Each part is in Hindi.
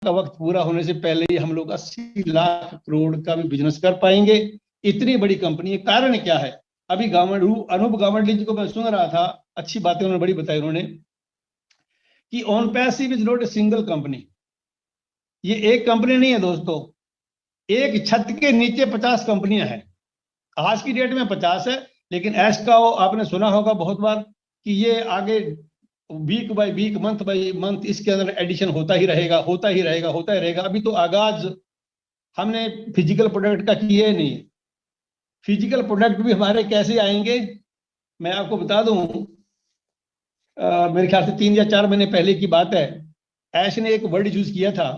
का वक्त पूरा होने से पहले ही हम लोग 80 लाख करोड़ का भी बिजनेस कर पाएंगे। इतनी बड़ी कंपनी है। कारण क्या है? अभी अनूप गावंडी जी को मैं सुन रहा था, अच्छी बातें उन्होंने बड़ी बताई उन्होंने, कि OnPassive is not a single company. ये एक कंपनी नहीं है दोस्तों, एक छत के नीचे 50 कंपनियां हैं। आज की डेट में 50 है, लेकिन ऐश का आपने सुना होगा बहुत बार कि ये आगे week by week, month by month इसके अंदर एडिशन होता ही रहेगा, होता ही रहेगा, होता ही रहेगा। अभी तो आगाज हमने फिजिकल प्रोडक्ट का किए नहीं। फिजिकल प्रोडक्ट भी हमारे कैसे आएंगे, मैं आपको बता दूं। मेरे ख्याल से 3 या 4 महीने पहले की बात है, ऐश ने एक वर्ड यूज किया था,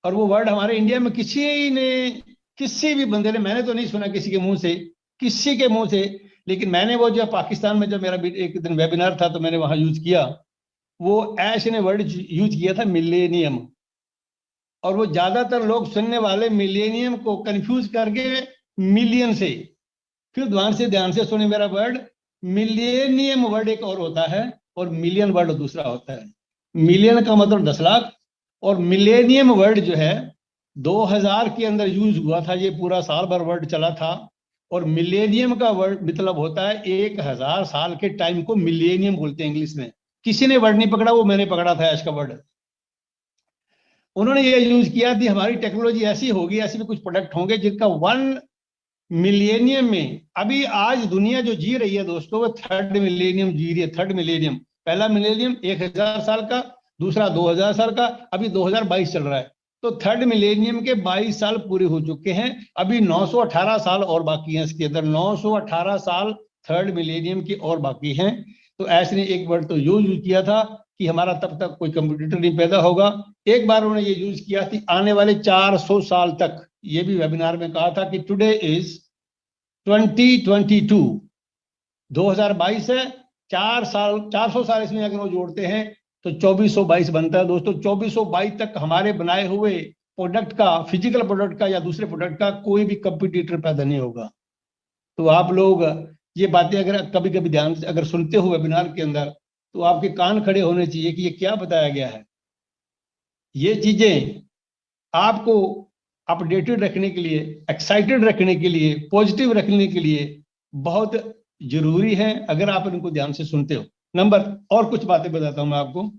और वो वर्ड हमारे इंडिया में किसी भी बंदे ने, मैंने तो नहीं सुना किसी के मुंह से, किसी के मुंह से, लेकिन मैंने वो जो पाकिस्तान में जब मेरा एक दिन वेबिनार था तो मैंने वहां यूज किया। वो ऐश ने वर्ड यूज किया था मिलेनियम, और वो ज्यादातर लोग सुनने वाले मिलेनियम को कंफ्यूज करके मिलियन से। फिर ध्यान से सुने मेरा वर्ड, मिलेनियम वर्ड एक और होता है और मिलियन वर्ड दूसरा होता है। मिलियन का मतलब 10 लाख, और मिलेनियम वर्ड जो है 2000 के अंदर यूज हुआ था, ये पूरा साल भर वर्ड चला था। और मिलेनियम का वर्ड मतलब होता है 1000 साल के टाइम को मिलेनियम बोलते हैं इंग्लिश में। किसी ने वर्ड नहीं पकड़ा, वो मैंने पकड़ा था ऐश का वर्ड। उन्होंने ये यूज किया थी हमारी टेक्नोलॉजी ऐसी होगी, ऐसे भी कुछ प्रोडक्ट होंगे जिनका 1 मिलेनियम में, अभी आज दुनिया जो जी रही है दोस्तों, वो 3rd मिलेनियम जी रही है। 3rd मिलेनियम, पहला मिलेनियम 1000 साल का, दूसरा 2000 साल का, अभी 2022 चल रहा है। तो 3rd मिलेनियम के 22 साल पूरे हो चुके हैं, अभी 918 साल और बाकी हैं इसके अंदर। 918 साल 3rd मिलेनियम के और बाकी हैं। तो ऐसे ने एक वर्ड तो यूज किया था कि हमारा तब तक कोई कंप्यूटर नहीं पैदा होगा। एक बार उन्होंने ये यूज किया थी आने वाले 400 साल तक। ये भी वेबिनार में कहा था कि टुडे इज 2022, 2022 है, 400 साल इसमें अगर वो जोड़ते हैं तो 2422 बनता है दोस्तों। 2422 तक हमारे बनाए हुए प्रोडक्ट का, फिजिकल प्रोडक्ट का या दूसरे प्रोडक्ट का कोई भी कंपटीटर पैदा नहीं होगा। तो आप लोग ये बातें अगर कभी कभी ध्यान से अगर सुनते हो वेबिनार के अंदर, तो आपके कान खड़े होने चाहिए कि ये क्या बताया गया है। ये चीजें आपको अपडेटेड रखने के लिए, एक्साइटेड रखने के लिए, पॉजिटिव रखने के लिए बहुत जरूरी है, अगर आप इनको ध्यान से सुनते हो। और कुछ बातें बताता हूं मैं आपको।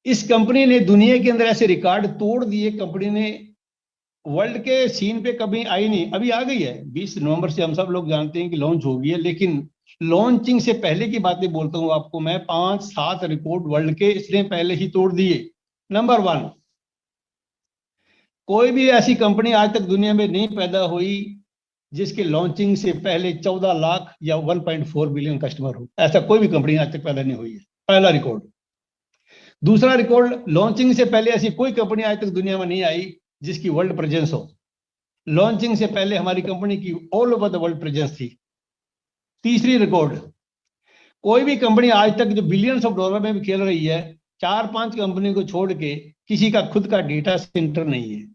इस कंपनी ने दुनिया के अंदर ऐसे रिकॉर्ड तोड़ दिए। कंपनी ने वर्ल्ड के सीन पे कभी आई नहीं, अभी आ गई है। 20 नवंबर से हम सब लोग जानते हैं कि लॉन्च हो गई है, लेकिन लॉन्चिंग से पहले की बातें बोलता हूं आपको मैं। 5-7 रिकॉर्ड वर्ल्ड के इसने पहले ही तोड़ दिए। नंबर 1, कोई भी ऐसी कंपनी आज तक दुनिया में नहीं पैदा हुई जिसके लॉन्चिंग से पहले 14 लाख या 1.4 बिलियन कस्टमर हो। ऐसा कोई भी कंपनी आज तक पैदा नहीं हुई है, पहला रिकॉर्ड। दूसरा रिकॉर्ड, लॉन्चिंग से पहले ऐसी कोई कंपनी आज तक दुनिया में नहीं आई जिसकी वर्ल्ड प्रेजेंस हो। लॉन्चिंग से पहले हमारी कंपनी की all over the world presence थी। तीसरी रिकॉर्ड, कोई भी कंपनी आज तक जो बिलियंस ऑफ डॉलर में भी खेल रही है, 4-5 कंपनी को छोड़ के किसी का खुद का डेटा सेंटर नहीं है।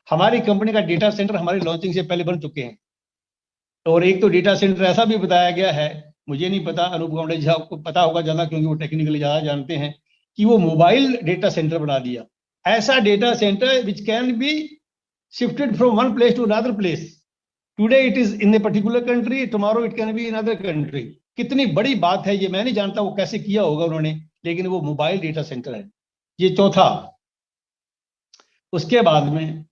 हमारी कंपनी का डेटा सेंटर हमारी लॉन्चिंग से पहले बन चुके हैं। और एक तो डेटा सेंटर ऐसा भी बताया गया है, मुझे नहीं पता, अनूप गावंडे जी आपको पता होगा ज्यादा क्योंकि वो टेक्निकली ज्यादा जानते हैं, कि वो मोबाइल डेटा सेंटर बना दिया। ऐसा data centre which can be shifted from one place to another place. Today it is in a particular country, tomorrow it can be in other country. कितनी बड़ी बात है ये, मैं नहीं जानता वो कैसे किया होगा उन्होंने, लेकिन वो मोबाइल डेटा सेंटर है। ये चौथा। उसके बाद में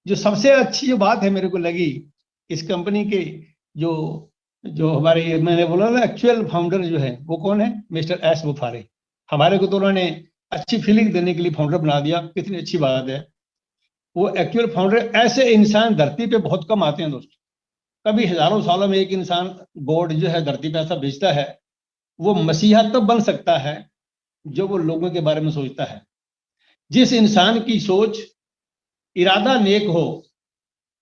जो सबसे अच्छी जो बात है मेरे को लगी इस कंपनी के, जो जो हमारे, मैंने बोला ना एक्चुअल फाउंडर जो है वो कौन है, मिस्टर एस बुफारे। हमारे को तो उन्होंने अच्छी फीलिंग देने के लिए फाउंडर बना दिया, कितनी अच्छी बात है। वो एक्चुअल फाउंडर, ऐसे इंसान धरती पे बहुत कम आते हैं दोस्तों। कभी हजारों सालों में एक इंसान, गॉड जो है धरती पे ऐसा भेजता है। वो मसीहा तब बन सकता है जो वो लोगों के बारे में सोचता है। जिस इंसान की सोच, इरादा नेक हो,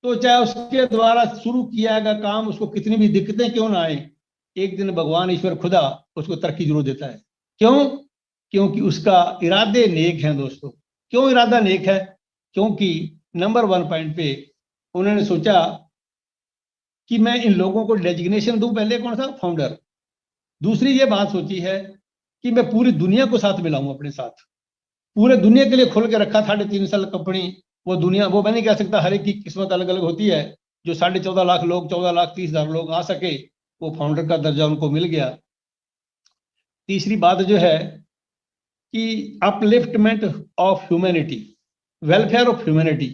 तो चाहे उसके द्वारा शुरू किया गया काम, उसको कितनी भी दिक्कतें क्यों ना आए, एक दिन भगवान ईश्वर खुदा उसको तरक्की जरूर देता है। क्यों? क्योंकि उसका इरादे नेक हैं दोस्तों। क्यों इरादा नेक है? क्योंकि नंबर 1 पॉइंट पे उन्होंने सोचा कि मैं इन लोगों को डेजिग्नेशन दूं, पहले कौन सा, फाउंडर। दूसरी ये बात सोची है कि मैं पूरी दुनिया को साथ मिलाऊं अपने साथ। पूरे दुनिया के लिए खोल के रखा 3.5 साल कंपनी। वो दुनिया, वो मैं नहीं कह सकता, हर एक की किस्मत अलग अलग होती है। जो 14.5 लाख लोग, 14,30,000 लोग आ सके, वो फाउंडर का दर्जा उनको मिल गया। तीसरी बात जो है कि upliftment of humanity, welfare of humanity.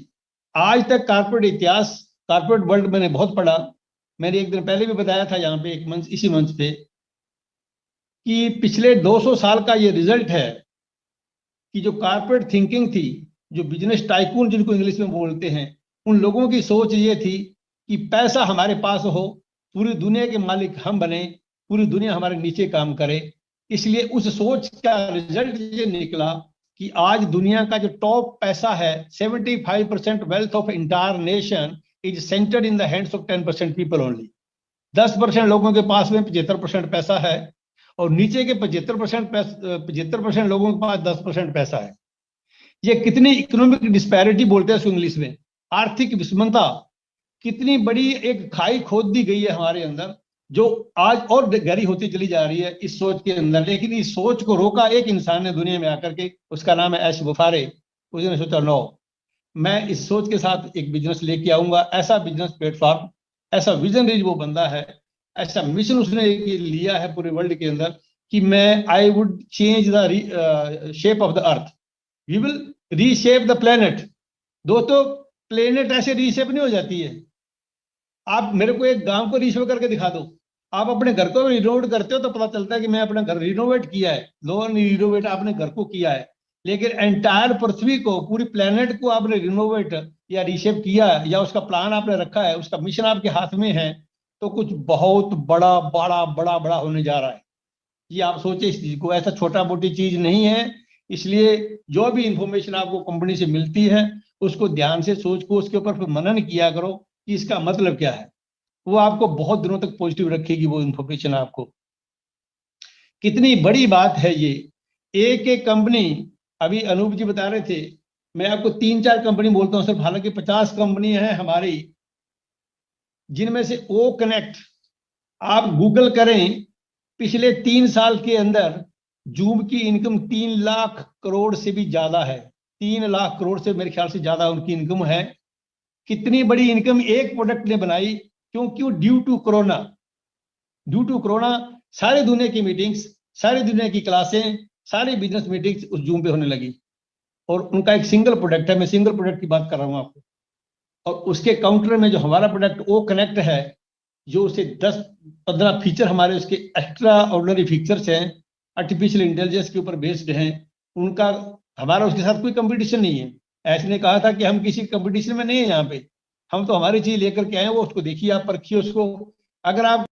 आज तक कारपोरेट इतिहास, कारपोरेट वर्ल्ड मैंने बहुत पढ़ा। मैंने एक दिन पहले भी बताया था यहाँ पे एक मंच, इसी मंच पे, कि पिछले 200 साल का ये रिजल्ट है कि जो कारपोरेट थिंकिंग थी, जो बिजनेस टाइकून जिनको इंग्लिश में बोलते हैं, उन लोगों की सोच ये थी कि पैसा हमारे पास हो, पूरी दुनिया के मालिक हम बने, पूरी दुनिया हमारे नीचे काम करे। इसलिए उस सोच का रिजल्ट ये निकला कि आज दुनिया का जो टॉप पैसा है, 75% wealth of entire nation is centred in the hands of 10% people only. 10% लोगों के पास में 75% पैसा है, और नीचे के 75% लोगों के पास 10% पैसा है। ये कितनी इकोनॉमिक डिस्पैरिटी बोलते हैं इसको इंग्लिश में, आर्थिक विषमता, कितनी बड़ी एक खाई खोद दी गई है हमारे अंदर, जो आज और गहरी होती चली जा रही है इस सोच के अंदर। लेकिन इस सोच को रोका एक इंसान ने दुनिया में आकर के, उसका नाम है ऐश बुफारे। उसने सोचा नो, मैं इस सोच के साथ एक बिजनेस लेके आऊंगा, ऐसा बिजनेस प्लेटफॉर्म, ऐसा विजनरी वो बंदा है, ऐसा मिशन उसने लिया है पूरे वर्ल्ड के अंदर कि मैं, I would change the shape of the earth, we will reshape the planet. दोस्तों, प्लेनेट ऐसे रीशेप नहीं हो जाती है। आप मेरे को एक गांव को रीशेप करके दिखा दो, आप अपने घर को रिनोवेट करते हो तो पता चलता है कि मैं अपना घर रिनोवेट किया है। लो, रिनोवेट आपने घर को किया है, लेकिन एंटायर पृथ्वी को, पूरी प्लेनेट को आपने रिनोवेट या रीशेप किया है, या उसका प्लान आपने रखा है, उसका मिशन आपके हाथ में है, तो कुछ बहुत बड़ा बड़ा बड़ा बड़ा होने जा रहा है। ये आप सोचे इस चीज को, ऐसा छोटा मोटी चीज नहीं है। इसलिए जो भी इंफॉर्मेशन आपको कंपनी से मिलती है, उसको ध्यान से सोच को, उसके ऊपर फिर मनन किया करो कि इसका मतलब क्या है। वो आपको बहुत दिनों तक पॉजिटिव रखेगी वो इंफॉर्मेशन आपको। कितनी बड़ी बात है ये, एक एक कंपनी। अभी अनूप जी बता रहे थे, मैं आपको 3-4 कंपनी बोलता हूँ सिर्फ, हालांकि 50 कंपनी है हमारी, जिनमें से ओ कनेक्ट, आप गूगल करें, पिछले 3 साल के अंदर जूम की इनकम 3 लाख करोड़ से भी ज्यादा है। 3 लाख करोड़ से मेरे ख्याल से ज्यादा उनकी इनकम है। कितनी बड़ी इनकम एक प्रोडक्ट ने बनाई, क्योंकि ड्यू टू कोरोना, सारी दुनिया की मीटिंग्स, सारी दुनिया की क्लासें, सारी बिजनेस मीटिंग्स उस जूम पे होने लगी। और उनका एक सिंगल प्रोडक्ट है, मैं सिंगल प्रोडक्ट की बात कर रहा हूं आपको, और उसके काउंटर में जो हमारा प्रोडक्ट ओ कनेक्ट है, जो उसे 10-15 फीचर हमारे उसके एक्स्ट्रा ऑर्डिनरी फीचर्स हैं, आर्टिफिशियल इंटेलिजेंस के ऊपर बेस्ड हैं, उनका हमारा उसके साथ कोई कंपटीशन नहीं है। ऐसे ने कहा था कि हम किसी कंपटीशन में नहीं है यहाँ पे, हम तो हमारी चीज लेकर के आए हैं, वो उसको देखिए, आप परखिए उसको। अगर आप